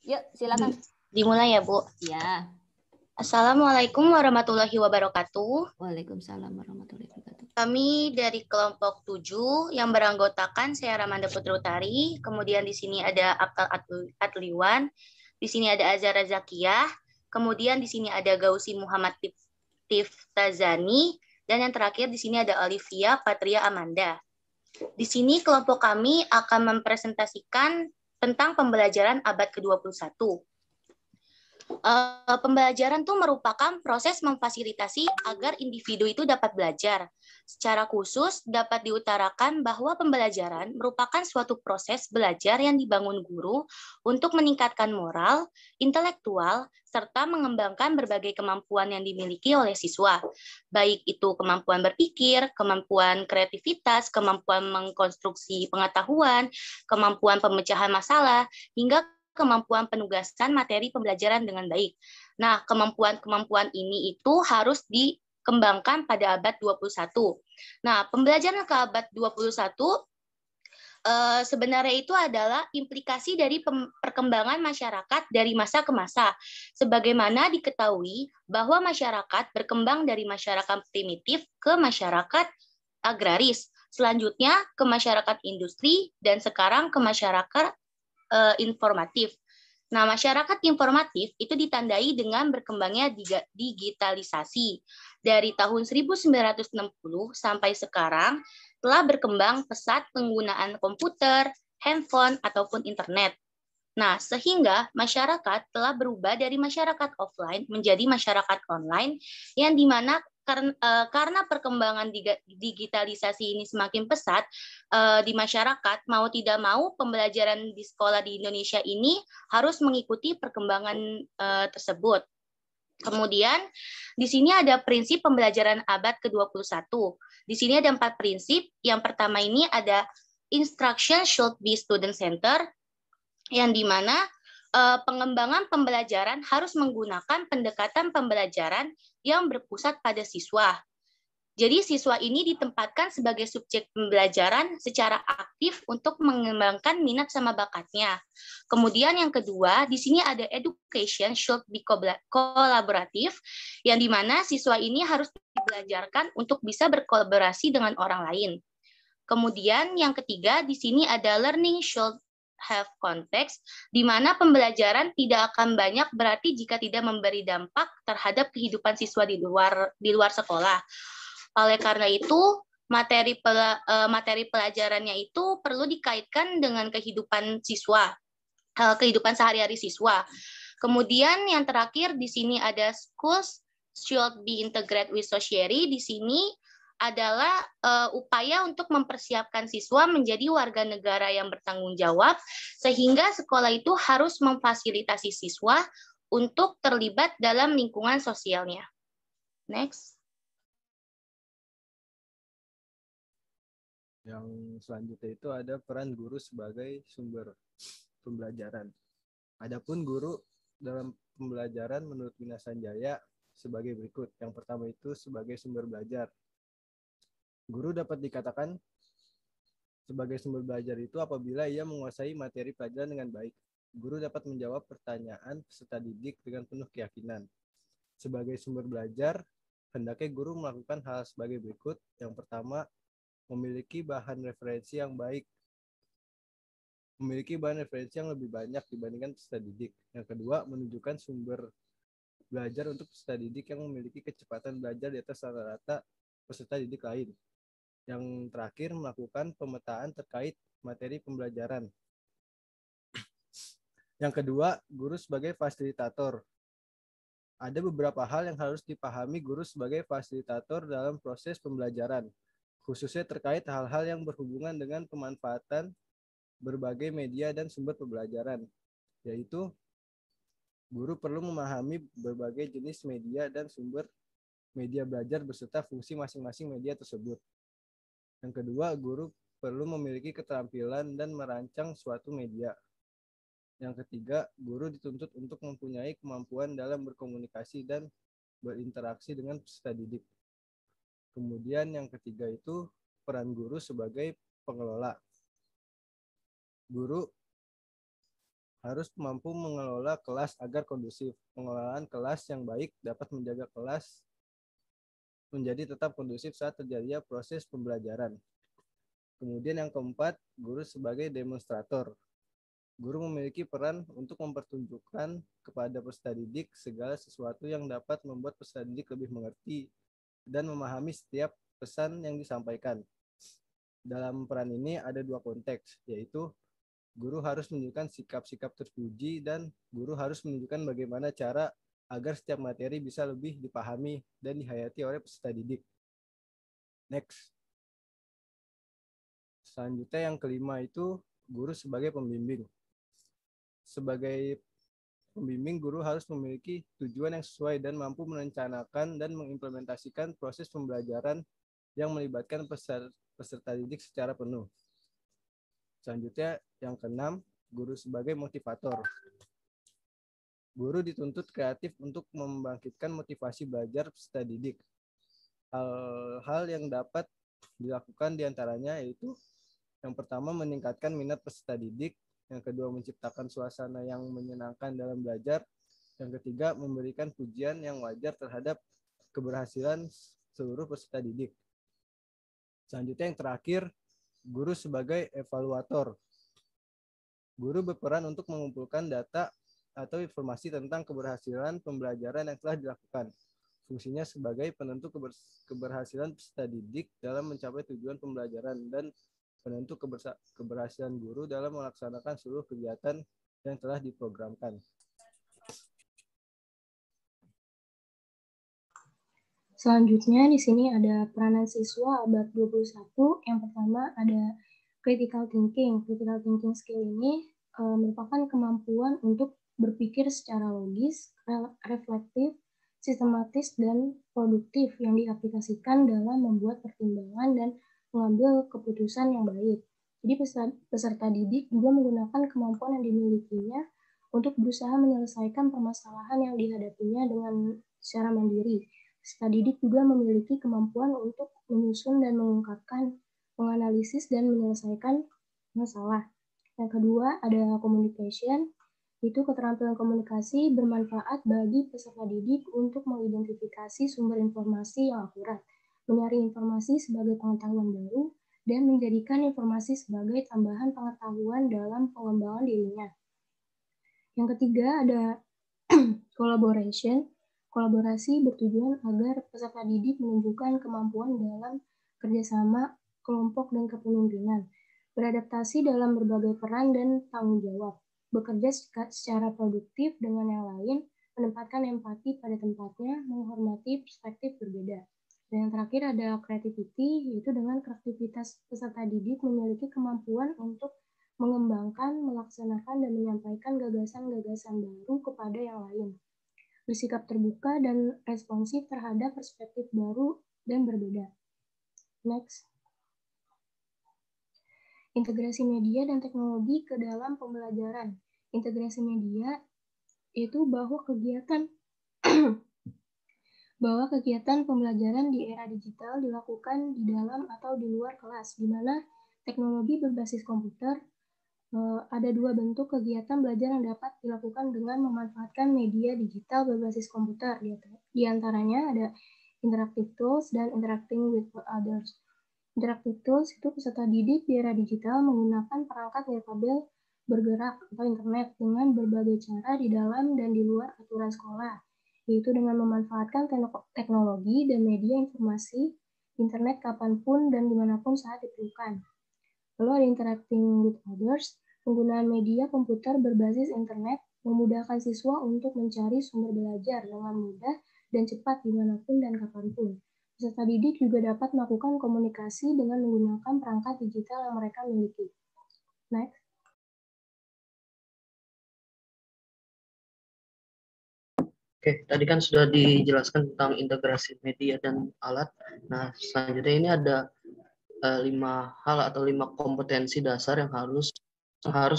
Yuk, silakan. Dimulai ya, Bu. Ya. Assalamualaikum warahmatullahi wabarakatuh. Waalaikumsalam warahmatullahi wabarakatuh. Kami dari kelompok 7 yang beranggotakan saya Ramanda Putrutari, kemudian di sini ada Abtal Atliwan, di sini ada Azara Zakiyah, kemudian di sini ada Gausi Muhammad Tiftazani, dan yang terakhir di sini ada Olivia Patria Amanda. Di sini kelompok kami akan mempresentasikan tentang pembelajaran abad ke-21. Pembelajaran itu merupakan proses memfasilitasi agar individu itu dapat belajar. Secara khusus, dapat diutarakan bahwa pembelajaran merupakan suatu proses belajar yang dibangun guru untuk meningkatkan moral, intelektual, serta mengembangkan berbagai kemampuan yang dimiliki oleh siswa. Baik itu kemampuan berpikir, kemampuan kreativitas, kemampuan mengkonstruksi pengetahuan, kemampuan pemecahan masalah, hingga kemampuan penugasan materi pembelajaran dengan baik. Nah, kemampuan-kemampuan ini itu harus dikembangkan pada abad 21. Nah, pembelajaran ke abad 21 sebenarnya itu adalah implikasi dari perkembangan masyarakat dari masa ke masa. Sebagaimana diketahui bahwa masyarakat berkembang dari masyarakat primitif ke masyarakat agraris, selanjutnya ke masyarakat industri, dan sekarang ke masyarakat informatif. Nah, masyarakat informatif itu ditandai dengan berkembangnya digitalisasi. Dari tahun 1960 sampai sekarang telah berkembang pesat penggunaan komputer, handphone, ataupun internet. Nah, sehingga masyarakat telah berubah dari masyarakat offline menjadi masyarakat online, yang dimana karena perkembangan digitalisasi ini semakin pesat di masyarakat, mau tidak mau pembelajaran di sekolah di Indonesia ini harus mengikuti perkembangan tersebut. Kemudian di sini ada prinsip pembelajaran abad ke-21. Di sini ada 4 prinsip. Yang pertama ini ada instruction should be student center, yang dimana pengembangan pembelajaran harus menggunakan pendekatan pembelajaran yang berpusat pada siswa. Jadi siswa ini ditempatkan sebagai subjek pembelajaran secara aktif untuk mengembangkan minat sama bakatnya. Kemudian yang kedua, di sini ada education should be kolaboratif, yang dimana siswa ini harus dibelajarkan untuk bisa berkolaborasi dengan orang lain. Kemudian yang ketiga, di sini ada learning should have context, di mana pembelajaran tidak akan banyak berarti jika tidak memberi dampak terhadap kehidupan siswa di luar sekolah. Oleh karena itu, materi pelajarannya itu perlu dikaitkan dengan kehidupan siswa, kehidupan sehari-hari siswa. Kemudian yang terakhir di sini ada schools should be integrated with society. Di sini adalah upaya untuk mempersiapkan siswa menjadi warga negara yang bertanggung jawab, sehingga sekolah itu harus memfasilitasi siswa untuk terlibat dalam lingkungan sosialnya. Next. Yang selanjutnya itu ada peran guru sebagai sumber pembelajaran. Adapun guru dalam pembelajaran menurut Wina Sanjaya sebagai berikut. Yang pertama itu sebagai sumber belajar. Guru dapat dikatakan sebagai sumber belajar itu apabila ia menguasai materi pelajaran dengan baik. Guru dapat menjawab pertanyaan peserta didik dengan penuh keyakinan. Sebagai sumber belajar, hendaknya guru melakukan hal sebagai berikut. Yang pertama, memiliki bahan referensi yang baik. Memiliki bahan referensi yang lebih banyak dibandingkan peserta didik. Yang kedua, menunjukkan sumber belajar untuk peserta didik yang memiliki kecepatan belajar di atas rata-rata peserta didik lain. Yang terakhir, melakukan pemetaan terkait materi pembelajaran. Yang kedua, guru sebagai fasilitator. Ada beberapa hal yang harus dipahami guru sebagai fasilitator dalam proses pembelajaran, khususnya terkait hal-hal yang berhubungan dengan pemanfaatan berbagai media dan sumber pembelajaran, yaitu guru perlu memahami berbagai jenis media dan sumber media belajar beserta fungsi masing-masing media tersebut. Yang kedua, guru perlu memiliki keterampilan dan merancang suatu media. Yang ketiga, guru dituntut untuk mempunyai kemampuan dalam berkomunikasi dan berinteraksi dengan peserta didik. Kemudian yang ketiga itu peran guru sebagai pengelola. Guru harus mampu mengelola kelas agar kondusif. Pengelolaan kelas yang baik dapat menjaga kelas menjadi tetap kondusif saat terjadinya proses pembelajaran. Kemudian yang keempat, guru sebagai demonstrator. Guru memiliki peran untuk mempertunjukkan kepada peserta didik segala sesuatu yang dapat membuat peserta didik lebih mengerti dan memahami setiap pesan yang disampaikan. Dalam peran ini ada dua konteks, yaitu guru harus menunjukkan sikap-sikap terpuji dan guru harus menunjukkan bagaimana cara agar setiap materi bisa lebih dipahami dan dihayati oleh peserta didik. Next. Selanjutnya yang kelima itu guru sebagai pembimbing. Sebagai pembimbing, guru harus memiliki tujuan yang sesuai dan mampu merencanakan dan mengimplementasikan proses pembelajaran yang melibatkan peserta didik secara penuh. Selanjutnya, yang keenam, guru sebagai motivator. Guru dituntut kreatif untuk membangkitkan motivasi belajar peserta didik. Hal-hal yang dapat dilakukan diantaranya yaitu yang pertama, meningkatkan minat peserta didik. Yang kedua, menciptakan suasana yang menyenangkan dalam belajar. Yang ketiga, memberikan pujian yang wajar terhadap keberhasilan seluruh peserta didik. Selanjutnya yang terakhir, guru sebagai evaluator. Guru berperan untuk mengumpulkan data atau informasi tentang keberhasilan pembelajaran yang telah dilakukan. Fungsinya sebagai penentu keberhasilan peserta didik dalam mencapai tujuan pembelajaran dan penentu keberhasilan guru dalam melaksanakan seluruh kegiatan yang telah diprogramkan. Selanjutnya di sini ada peranan siswa abad 21. Yang pertama ada critical thinking. Critical thinking skill ini merupakan kemampuan untuk berpikir secara logis, reflektif, sistematis, dan produktif yang diaplikasikan dalam membuat pertimbangan dan mengambil keputusan yang baik. Jadi peserta didik juga menggunakan kemampuan yang dimilikinya untuk berusaha menyelesaikan permasalahan yang dihadapinya dengan secara mandiri. Peserta didik juga memiliki kemampuan untuk menyusun dan mengungkapkan, menganalisis dan menyelesaikan masalah. Yang kedua ada communication, itu keterampilan komunikasi bermanfaat bagi peserta didik untuk mengidentifikasi sumber informasi yang akurat, menyaring informasi sebagai pengetahuan baru, dan menjadikan informasi sebagai tambahan pengetahuan dalam pengembangan dirinya. Yang ketiga ada collaboration. Kolaborasi bertujuan agar peserta didik menunjukkan kemampuan dalam kerjasama, kelompok, dan kepemimpinan, beradaptasi dalam berbagai peran dan tanggung jawab, bekerja secara produktif dengan yang lain, menempatkan empati pada tempatnya, menghormati perspektif berbeda. Dan yang terakhir ada creativity, yaitu dengan kreativitas peserta didik memiliki kemampuan untuk mengembangkan, melaksanakan, dan menyampaikan gagasan-gagasan baru kepada yang lain. Bersikap terbuka dan responsif terhadap perspektif baru dan berbeda. Next. Integrasi media dan teknologi ke dalam pembelajaran. Integrasi media itu bahwa kegiatan pembelajaran di era digital dilakukan di dalam atau di luar kelas, di mana teknologi berbasis komputer. Ada dua bentuk kegiatan belajar yang dapat dilakukan dengan memanfaatkan media digital berbasis komputer. Di antaranya ada interactive tools dan interacting with others. Interactive tools itu peserta didik di era digital menggunakan perangkat nirkabel bergerak atau internet dengan berbagai cara di dalam dan di luar aturan sekolah, yaitu dengan memanfaatkan teknologi dan media informasi internet kapanpun dan dimanapun saat diperlukan. Lalu ada interacting with others. Penggunaan media komputer berbasis internet memudahkan siswa untuk mencari sumber belajar dengan mudah dan cepat dimanapun dan kapanpun. Peserta didik juga dapat melakukan komunikasi dengan menggunakan perangkat digital yang mereka miliki. Next. Oke, tadi kan sudah dijelaskan tentang integrasi media dan alat. Nah, selanjutnya ini ada 5 hal atau 5 kompetensi dasar yang harus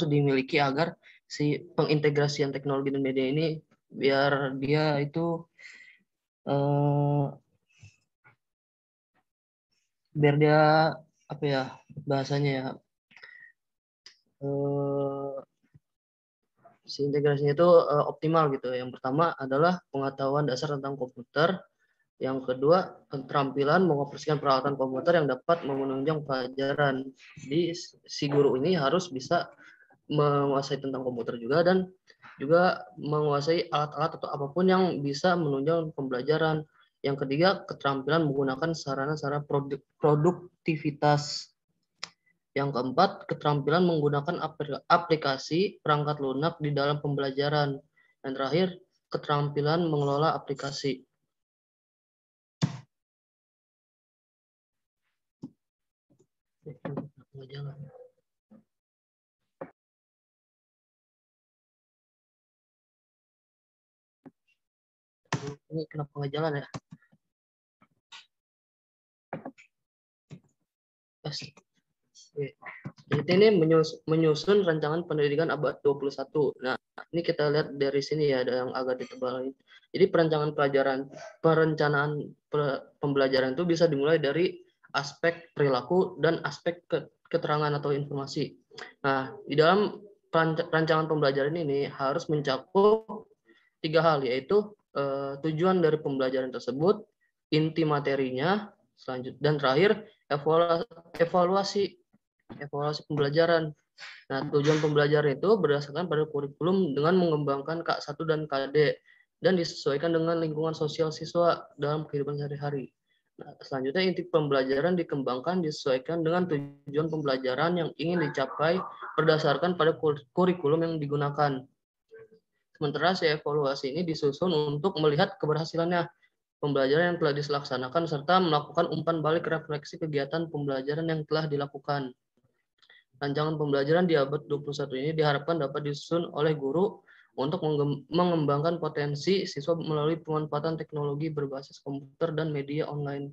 dimiliki agar si pengintegrasian teknologi dan media ini biar dia itu biar dia apa ya bahasanya ya si integrasinya itu optimal gitu. Yang pertama adalah pengetahuan dasar tentang komputer. Yang kedua, keterampilan mengoperasikan peralatan komputer yang dapat menunjang pelajaran. Jadi si guru ini harus bisa menguasai tentang komputer juga dan juga menguasai alat-alat atau apapun yang bisa menunjang pembelajaran. Yang ketiga, keterampilan menggunakan sarana-sarana produktivitas. Yang keempat, keterampilan menggunakan aplikasi perangkat lunak di dalam pembelajaran. Dan terakhir, keterampilan mengelola aplikasi. Ini kenapa nggak jalan ya? Jadi ini menyusun rancangan pendidikan abad 21. Nah, ini kita lihat dari sini ya, ada yang agak ditebalin. Jadi perencanaan pembelajaran itu bisa dimulai dari aspek perilaku dan aspek keterangan atau informasi. Nah, di dalam rancangan pembelajaran ini harus mencakup 3 hal, yaitu tujuan dari pembelajaran tersebut, inti materinya, selanjutnya, dan terakhir evaluasi pembelajaran. Nah, tujuan pembelajaran itu berdasarkan pada kurikulum dengan mengembangkan K1 dan KD dan disesuaikan dengan lingkungan sosial siswa dalam kehidupan sehari-hari. Nah, selanjutnya inti pembelajaran dikembangkan disesuaikan dengan tujuan pembelajaran yang ingin dicapai berdasarkan pada kurikulum yang digunakan. Sementara si evaluasi ini disusun untuk melihat keberhasilannya pembelajaran yang telah dilaksanakan serta melakukan umpan balik refleksi kegiatan pembelajaran yang telah dilakukan. Rancangan pembelajaran di abad 21 ini diharapkan dapat disusun oleh guru untuk mengembangkan potensi siswa melalui pemanfaatan teknologi berbasis komputer dan media online.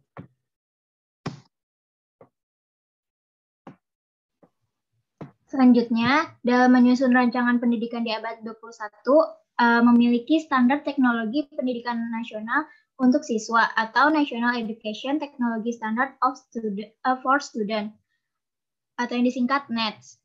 Selanjutnya, dalam menyusun rancangan pendidikan di abad 21, memiliki standar teknologi pendidikan nasional untuk siswa atau National Education Technology Standard for Student, atau yang disingkat NETS.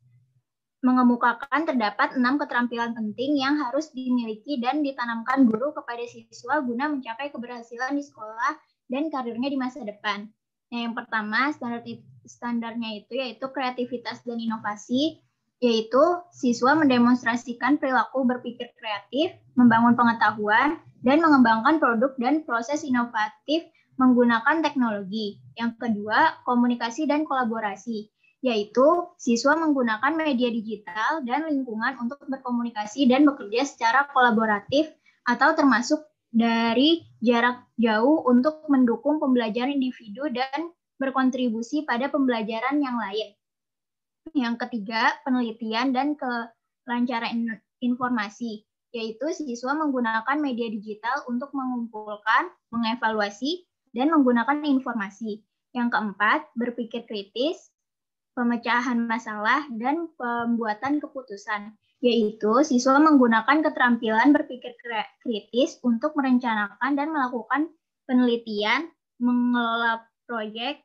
Mengemukakan terdapat 6 keterampilan penting yang harus dimiliki dan ditanamkan guru kepada siswa guna mencapai keberhasilan di sekolah dan karirnya di masa depan. Nah, yang pertama, standarnya itu yaitu kreativitas dan inovasi, yaitu siswa mendemonstrasikan perilaku berpikir kreatif, membangun pengetahuan, dan mengembangkan produk dan proses inovatif menggunakan teknologi. Yang kedua, komunikasi dan kolaborasi, yaitu siswa menggunakan media digital dan lingkungan untuk berkomunikasi dan bekerja secara kolaboratif atau termasuk dari jarak jauh untuk mendukung pembelajaran individu dan berkontribusi pada pembelajaran yang lain. Yang ketiga, penelitian dan kelancaran informasi, yaitu siswa menggunakan media digital untuk mengumpulkan, mengevaluasi, dan menggunakan informasi. Yang keempat, berpikir kritis, pemecahan masalah, dan pembuatan keputusan, yaitu siswa menggunakan keterampilan berpikir kritis untuk merencanakan dan melakukan penelitian, mengelola proyek,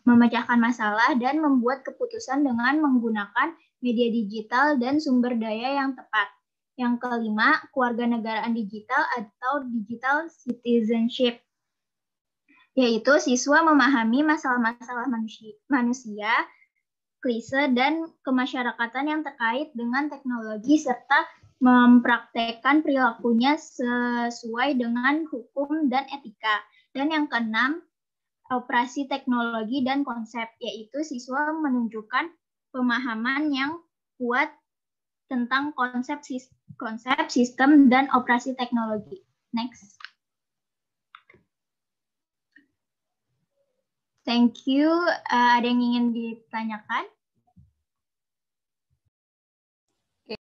memecahkan masalah, dan membuat keputusan dengan menggunakan media digital dan sumber daya yang tepat. Yang kelima, kewarganegaraan digital atau digital citizenship, yaitu siswa memahami masalah-masalah manusia, klise, dan kemasyarakatan yang terkait dengan teknologi serta mempraktekkan perilakunya sesuai dengan hukum dan etika. Dan yang keenam, operasi teknologi dan konsep, yaitu siswa menunjukkan pemahaman yang kuat tentang konsep, sistem, dan operasi teknologi. Next. Thank you. Ada yang ingin ditanyakan?